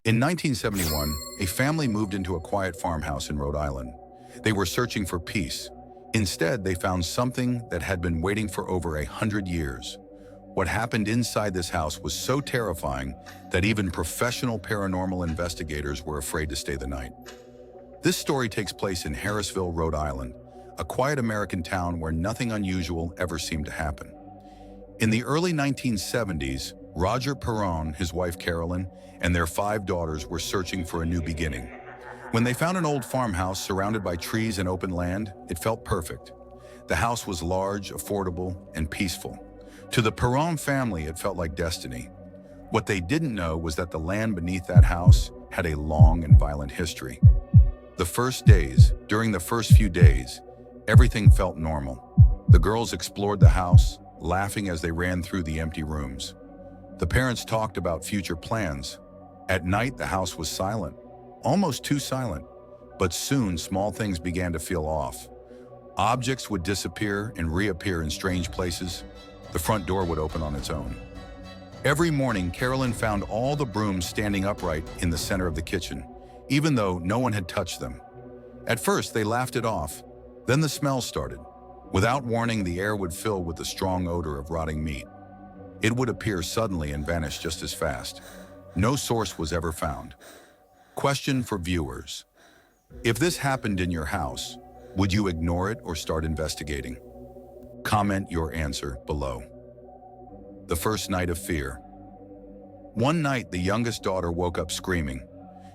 In 1971, a family moved into a quiet farmhouse in Rhode Island. They were searching for peace. Instead, they found something that had been waiting for over 100 years. What happened inside this house was so terrifying that even professional paranormal investigators were afraid to stay the night. This story takes place in Harrisville, Rhode Island, a quiet American town where nothing unusual ever seemed to happen. In the early 1970s, Roger Perron, his wife Carolyn, and their 5 daughters were searching for a new beginning. When they found an old farmhouse surrounded by trees and open land, it felt perfect. The house was large, affordable, and peaceful. To the Perron family, it felt like destiny. What they didn't know was that the land beneath that house had a long and violent history. During the first few days, everything felt normal. The girls explored the house, laughing as they ran through the empty rooms. The parents talked about future plans. At night, the house was silent, almost too silent. But soon, small things began to feel off. Objects would disappear and reappear in strange places. The front door would open on its own. Every morning, Carolyn found all the brooms standing upright in the center of the kitchen, even though no one had touched them. At first, they laughed it off. Then the smell started. Without warning, the air would fill with the strong odor of rotting meat. It would appear suddenly and vanish just as fast. No source was ever found. Question for viewers. If this happened in your house, would you ignore it or start investigating? Comment your answer below. The first night of fear. One night, the youngest daughter woke up screaming.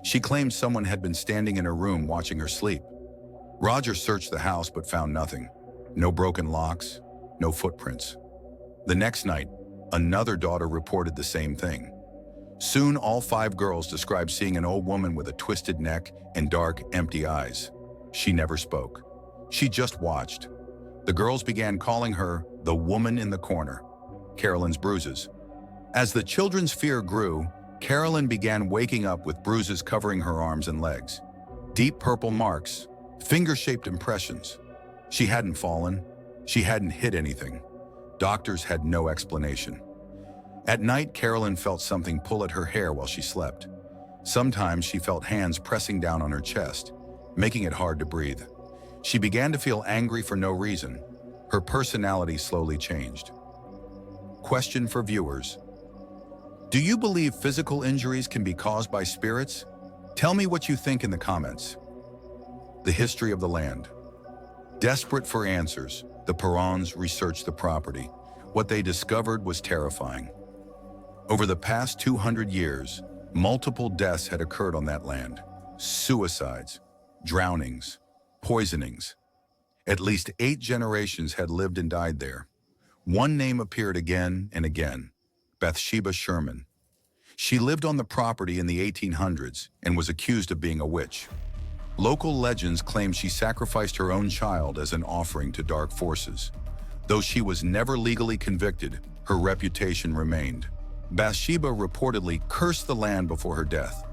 She claimed someone had been standing in her room watching her sleep. Roger searched the house but found nothing. No broken locks, no footprints. The next night, another daughter reported the same thing. Soon, all 5 girls described seeing an old woman with a twisted neck and dark, empty eyes. She never spoke. She just watched. The girls began calling her the woman in the corner, Carolyn's bruises. As the children's fear grew, Carolyn began waking up with bruises covering her arms and legs. Deep purple marks, finger-shaped impressions. She hadn't fallen. She hadn't hit anything. Doctors had no explanation. At night, Carolyn felt something pull at her hair while she slept. Sometimes she felt hands pressing down on her chest, making it hard to breathe. She began to feel angry for no reason. Her personality slowly changed. Question for viewers. Do you believe physical injuries can be caused by spirits? Tell me what you think in the comments. The history of the land. Desperate for answers, the Perrons researched the property. What they discovered was terrifying. Over the past 200 years, multiple deaths had occurred on that land. Suicides, drownings, poisonings. At least 8 generations had lived and died there. One name appeared again and again, Bathsheba Sherman. She lived on the property in the 1800s and was accused of being a witch. Local legends claim she sacrificed her own child as an offering to dark forces. Though she was never legally convicted, her reputation remained. Bathsheba reportedly cursed the land before her death.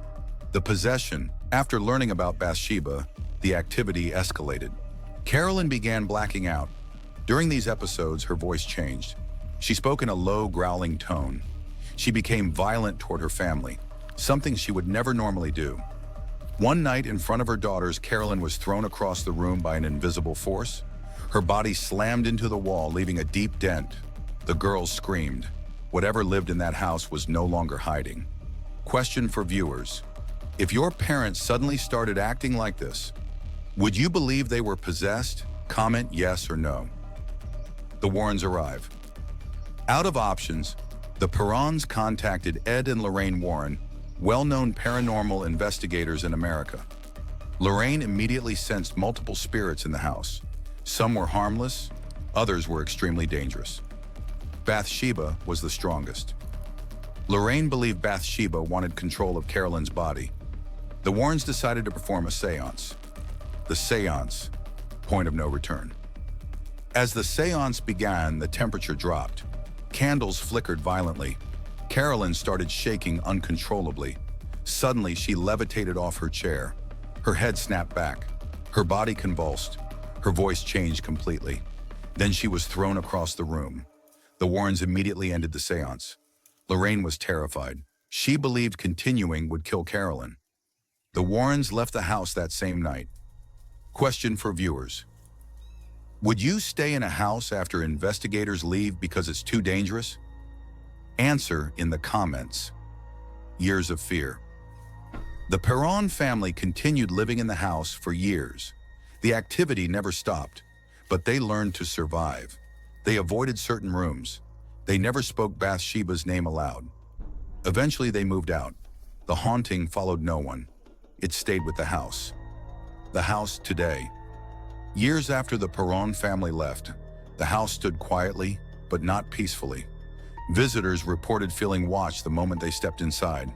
The possession. After learning about Bathsheba, the activity escalated. Carolyn began blacking out. During these episodes, her voice changed. She spoke in a low, growling tone. She became violent toward her family, something she would never normally do. One night, in front of her daughters, Carolyn was thrown across the room by an invisible force. Her body slammed into the wall, leaving a deep dent. The girls screamed. Whatever lived in that house was no longer hiding. Question for viewers. If your parents suddenly started acting like this, would you believe they were possessed? Comment yes or no. The Warrens arrive. Out of options, the Perrons contacted Ed and Lorraine Warren, well-known paranormal investigators in America. Lorraine immediately sensed multiple spirits in the house. Some were harmless, others were extremely dangerous. Bathsheba was the strongest. Lorraine believed Bathsheba wanted control of Carolyn's body. The Warrens decided to perform a seance. The seance, point of no return. As the seance began, the temperature dropped. Candles flickered violently. Carolyn started shaking uncontrollably. Suddenly, she levitated off her chair. Her head snapped back. Her body convulsed. Her voice changed completely. Then she was thrown across the room. The Warrens immediately ended the seance. Lorraine was terrified. She believed continuing would kill Carolyn. The Warrens left the house that same night. Question for viewers. Would you stay in a house after investigators leave because it's too dangerous? Answer in the comments. Years of fear. The Perron family continued living in the house for years. The activity never stopped, but they learned to survive. They avoided certain rooms. They never spoke Bathsheba's name aloud. Eventually they moved out. The haunting followed no one. It stayed with the house. The house today. Years after the Perron family left, the house stood quietly, but not peacefully. Visitors reported feeling watched the moment they stepped inside.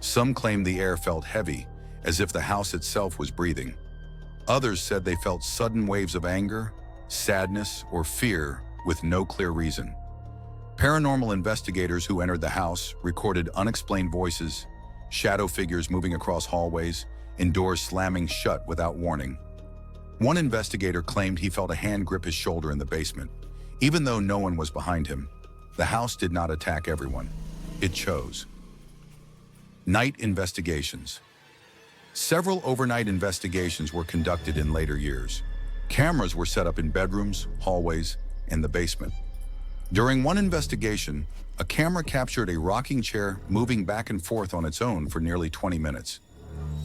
Some claimed the air felt heavy, as if the house itself was breathing. Others said they felt sudden waves of anger, sadness, or fear with no clear reason. Paranormal investigators who entered the house recorded unexplained voices, shadow figures moving across hallways, and doors slamming shut without warning. One investigator claimed he felt a hand grip his shoulder in the basement. Even though no one was behind him, the house did not attack everyone. It chose. Night investigations. Several overnight investigations were conducted in later years. Cameras were set up in bedrooms, hallways, and the basement. During one investigation, a camera captured a rocking chair moving back and forth on its own for nearly 20 minutes.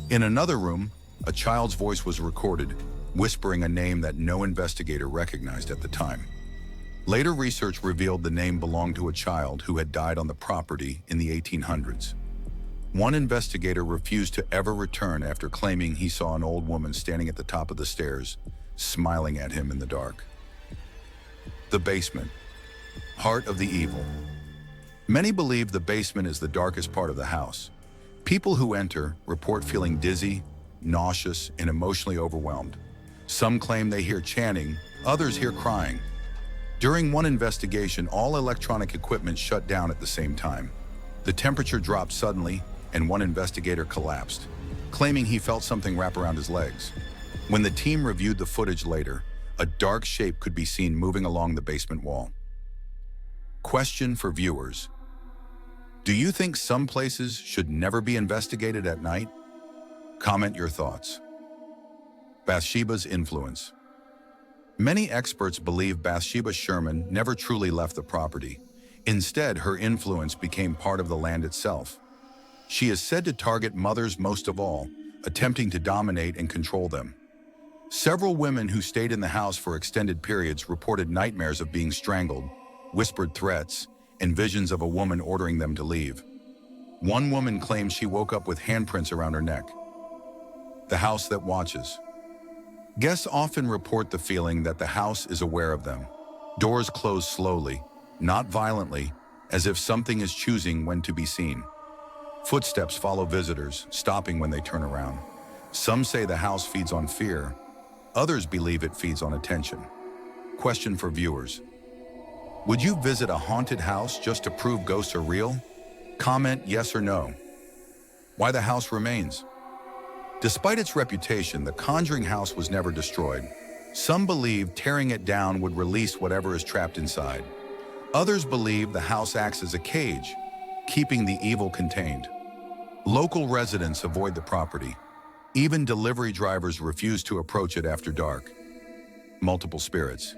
In another room, a child's voice was recorded, whispering a name that no investigator recognized at the time. Later research revealed the name belonged to a child who had died on the property in the 1800s. One investigator refused to ever return after claiming he saw an old woman standing at the top of the stairs, smiling at him in the dark. The basement. Heart of the evil. Many believe the basement is the darkest part of the house. People who enter report feeling dizzy, nauseous, and emotionally overwhelmed. Some claim they hear chanting, others hear crying. During one investigation, all electronic equipment shut down at the same time. The temperature dropped suddenly, and one investigator collapsed, claiming he felt something wrap around his legs. When the team reviewed the footage later, a dark shape could be seen moving along the basement wall. Question for viewers. Do you think some places should never be investigated at night? Comment your thoughts. Bathsheba's influence. Many experts believe Bathsheba Sherman never truly left the property. Instead, her influence became part of the land itself. She is said to target mothers most of all, attempting to dominate and control them. Several women who stayed in the house for extended periods reported nightmares of being strangled, whispered threats, and visions of a woman ordering them to leave. One woman claimed she woke up with handprints around her neck. The house that watches. Guests often report the feeling that the house is aware of them. Doors close slowly, not violently, as if something is choosing when to be seen. Footsteps follow visitors, stopping when they turn around. Some say the house feeds on fear. Others believe it feeds on attention. Question for viewers. Would you visit a haunted house just to prove ghosts are real? Comment yes or no. Why the house remains. Despite its reputation, the Conjuring House was never destroyed. Some believe tearing it down would release whatever is trapped inside. Others believe the house acts as a cage, keeping the evil contained. Local residents avoid the property. Even delivery drivers refuse to approach it after dark. Multiple spirits.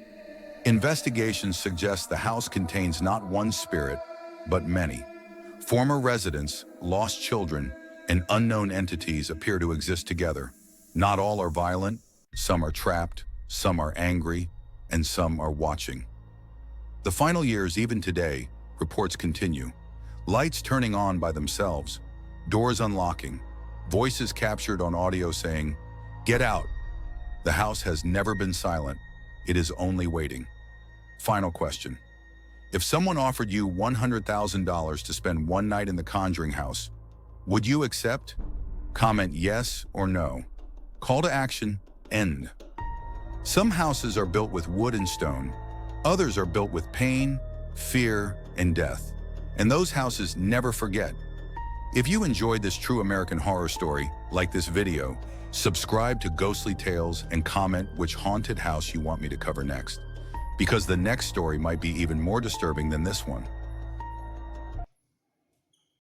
Investigations suggest the house contains not one spirit, but many. Former residents, lost children, and unknown entities appear to exist together. Not all are violent, some are trapped, some are angry, and some are watching. The final years, even today, reports continue. Lights turning on by themselves, doors unlocking, voices captured on audio saying, "Get out." The house has never been silent. It is only waiting. Final question. If someone offered you $100,000 to spend one night in the Conjuring House, would you accept? Comment yes or no. Call to action, end. Some houses are built with wood and stone. Others are built with pain, fear, and death. And those houses never forget. If you enjoyed this true American horror story, like this video, subscribe to Ghostly Tales and comment which haunted house you want me to cover next, because the next story might be even more disturbing than this one.